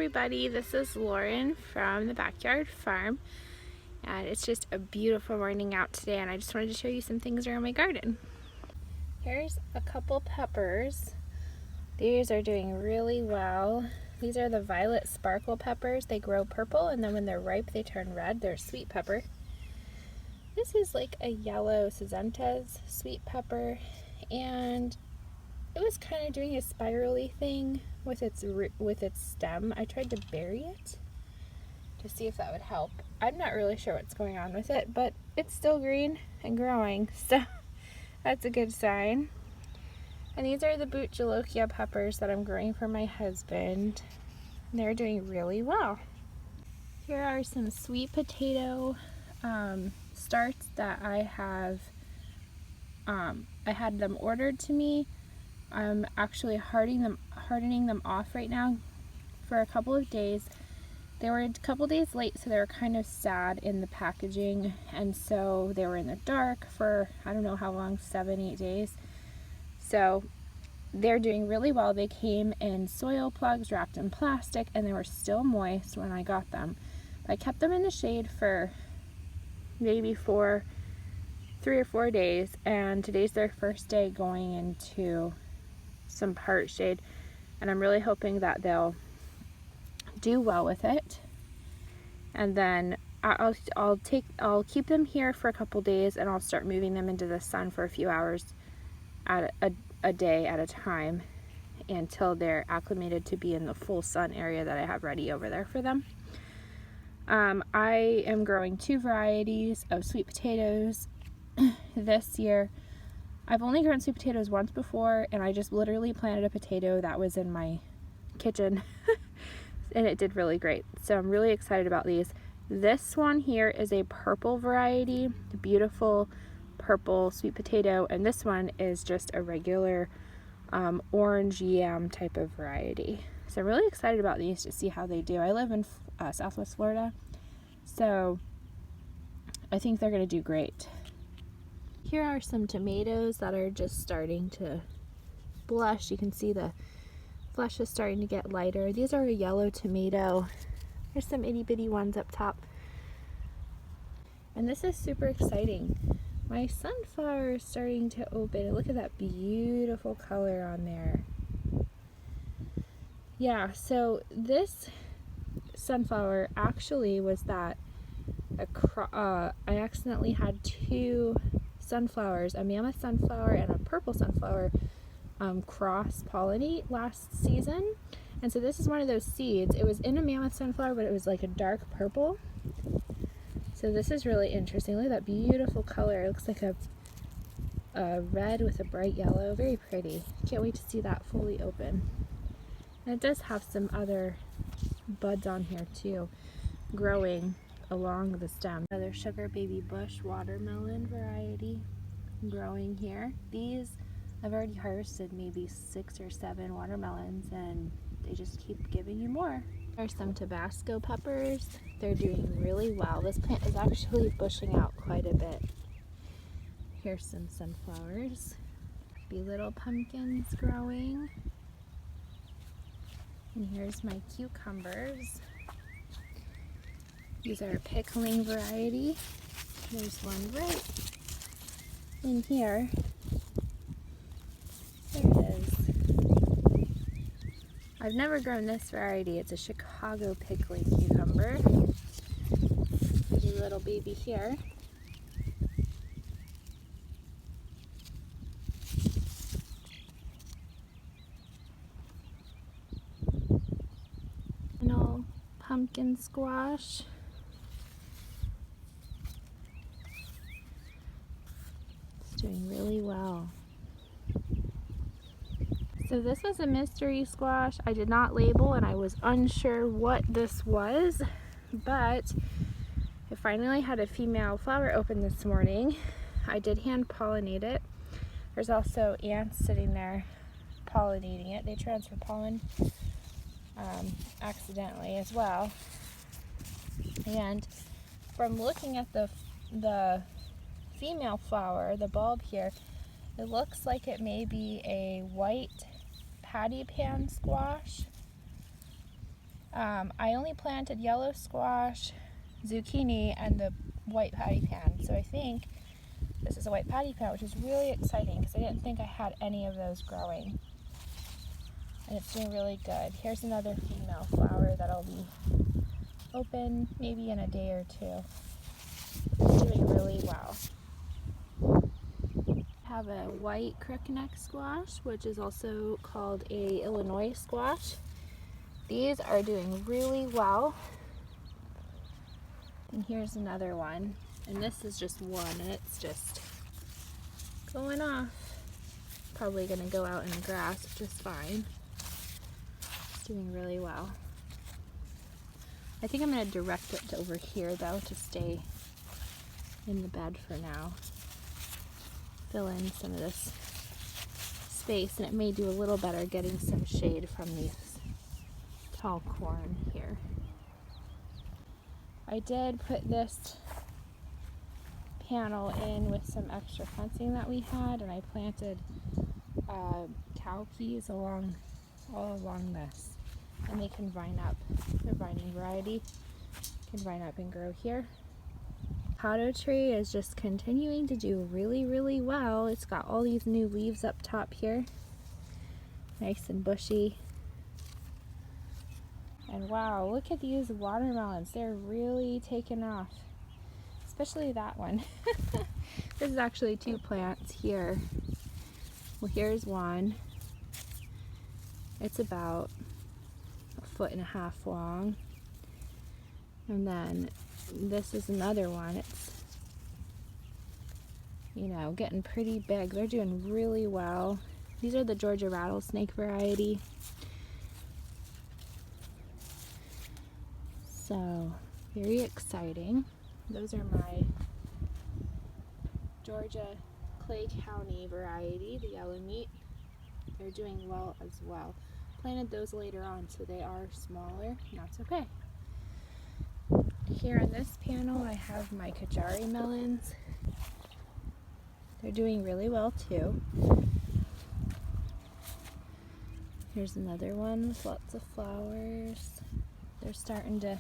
everybody, this is Lauren from the Backyard Farm, and it's just a beautiful morning out today, and I just wanted to show you some things around my garden. Here's a couple peppers. These are doing really well. These are the violet sparkle peppers. They grow purple, and then when they're ripe they turn red. They're sweet pepper. This is like a yellow Sazenta's sweet pepper, and it was kind of doing a spirally thing with its stem. I tried to bury it to see if that would help. I'm not really sure what's going on with it, but it's still green and growing, so that's a good sign. And these are the Boot Jolokia peppers that I'm growing for my husband. They're doing really well. Here are some sweet potato starts that I have. I had them ordered to me. I'm actually hardening them off right now for a couple of days. They were a couple days late, so they were kind of sad in the packaging, and so they were in the dark for I don't know how long, 7-8 days. So they're doing really well. They came in soil plugs wrapped in plastic, and they were still moist when I got them. I kept them in the shade for maybe 3 or 4 days, and today's their first day going into some part shade, and I'm really hoping that they'll do well with it. And then I'll keep them here for a couple days, and I'll start moving them into the sun for a few hours at a day at a time until they're acclimated to be in the full sun area that I have ready over there for them. I am growing 2 varieties of sweet potatoes this year. I've only grown sweet potatoes once before, and I just literally planted a potato that was in my kitchen and it did really great. So I'm really excited about these. This one here is a purple variety, the beautiful purple sweet potato, and this one is just a regular orange yam type of variety. So I'm really excited about these to see how they do. I live in Southwest Florida, so I think they're going to do great. Here are some tomatoes that are just starting to blush. You can see the flesh is starting to get lighter. These are a yellow tomato. There's some itty bitty ones up top. And this is super exciting. My sunflower is starting to open. Look at that beautiful color on there. Yeah, so this sunflower actually was that I accidentally had 2 sunflowers, a mammoth sunflower and a purple sunflower, cross-pollinate last season. And so this is one of those seeds. It was in a mammoth sunflower, but it was like a dark purple. So this is really interesting. Look at that beautiful color. It looks like a red with a bright yellow. Very pretty. Can't wait to see that fully open. And it does have some other buds on here too, growing along the stem. Another sugar baby bush watermelon variety growing here. These I've already harvested maybe 6 or 7 watermelons, and they just keep giving you more. There's some Tabasco peppers. They're doing really well. This plant is actually bushing out quite a bit. Here's some sunflowers. Be little pumpkins growing. And here's my cucumbers. These are a pickling variety. There's one right in here. There it is. I've never grown this variety. It's a Chicago pickling cucumber. There's a little baby here. Little pumpkin squash. It's doing really well. So this was a mystery squash. I did not label, and I was unsure what this was, but I finally had a female flower open this morning. I did hand pollinate it. There's also ants sitting there pollinating it. They transfer pollen accidentally as well. And from looking at the female flower, the bulb here, it looks like it may be a white patty pan squash. I only planted yellow squash, zucchini, and the white patty pan. So I think this is a white patty pan, which is really exciting because I didn't think I had any of those growing. And it's doing really good. Here's another female flower that'll be open maybe in a day or two. It's doing really well. I have a white crookneck squash, which is also called a Illinois squash. These are doing really well. And here's another one. And this is just one, and it's just going off. Probably gonna go out in the grass, which is fine. It's doing really well. I think I'm gonna direct it to over here though, to stay in the bed for now. Fill in some of this space, and it may do a little better getting some shade from these tall corn here. I did put this panel in with some extra fencing that we had, and I planted cow peas all along this, and they can vine up. They're vining variety, can vine up and grow here. Avocado tree is just continuing to do really, really well. It's got all these new leaves up top here, nice and bushy. And wow, look at these watermelons. They're really taking off, especially that one. This is actually two plants here. Well, here's one. It's about 1.5 feet long. And then this is another one. It's, you know, getting pretty big. They're doing really well. These are the Georgia rattlesnake variety. So, very exciting. Those are my Georgia Clay County variety, the yellow meat. They're doing well as well. Planted those later on, so they are smaller, and that's okay. Here on this panel, I have my Kajari melons. They're doing really well too. Here's another one with lots of flowers. They're starting to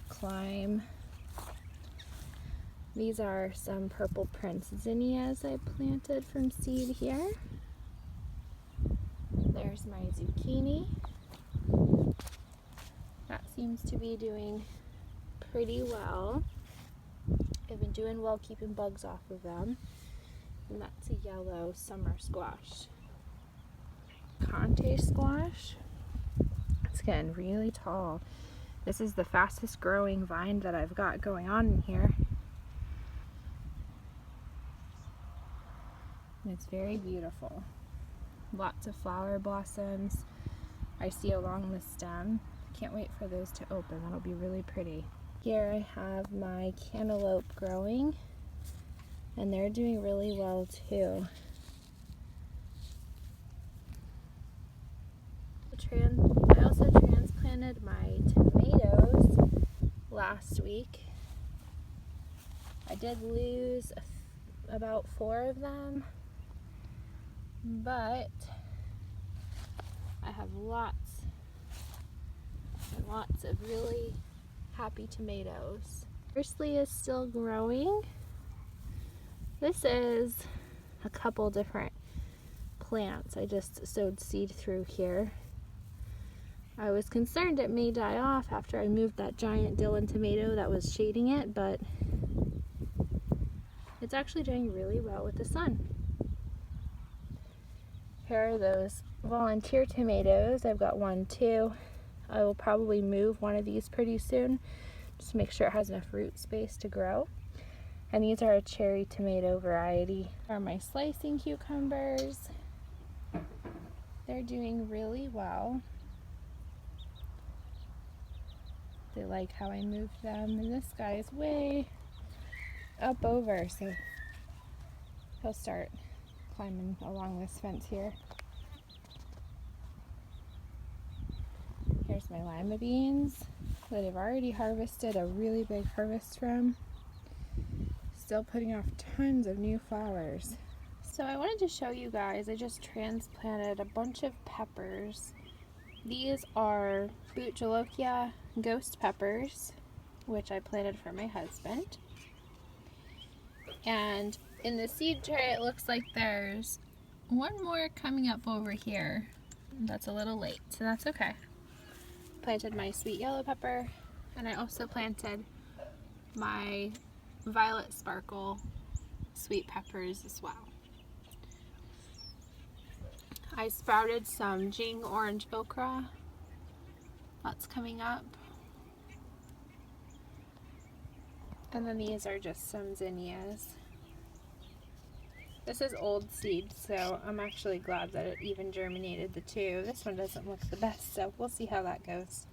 climb. These are some purple Prince zinnias I planted from seed here. There's my zucchini. That seems to be doing pretty well. I've been doing well keeping bugs off of them. And that's a yellow summer squash. Conte squash. It's getting really tall. This is the fastest growing vine that I've got going on in here. And it's very beautiful. Lots of flower blossoms I see along the stem. Can't wait for those to open. That'll be really pretty. Here I have my cantaloupe growing, and they're doing really well too. I also transplanted my tomatoes last week. I did lose about 4 of them, but I have lots and lots of really happy tomatoes. Parsley is still growing. This is a couple different plants I just sowed seed through here. I was concerned it may die off after I moved that giant Dillon tomato that was shading it, but it's actually doing really well with the sun. Here are those volunteer tomatoes. I've got 1, 2. I will probably move one of these pretty soon just to make sure it has enough root space to grow. And these are a cherry tomato variety. These are my slicing cucumbers. They're doing really well. They like how I moved them, and this guy is way up over, so he'll start climbing along this fence here. Here's my lima beans that I've already harvested a really big harvest from. Still putting off tons of new flowers. So I wanted to show you guys, I just transplanted a bunch of peppers These are Butcholokia ghost peppers, which I planted for my husband. And in the seed tray, it looks like there's one more coming up over here. That's a little late, so that's okay. Planted my sweet yellow pepper, and I also planted my violet sparkle sweet peppers as well. I sprouted some Jing orange okra. That's coming up. And then these are just some zinnias. This is old seed, so I'm actually glad that it even germinated the two. This one doesn't look the best, so we'll see how that goes.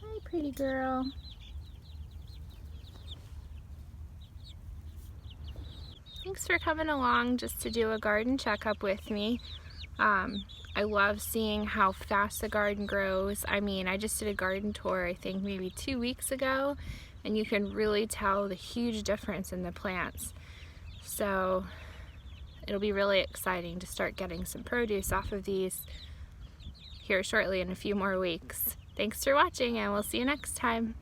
Hi, pretty girl. Thanks for coming along just to do a garden checkup with me. I love seeing how fast the garden grows. I mean, I just did a garden tour, I think maybe 2 weeks ago, and you can really tell the huge difference in the plants. So it'll be really exciting to start getting some produce off of these here shortly in a few more weeks. Thanks for watching, and we'll see you next time.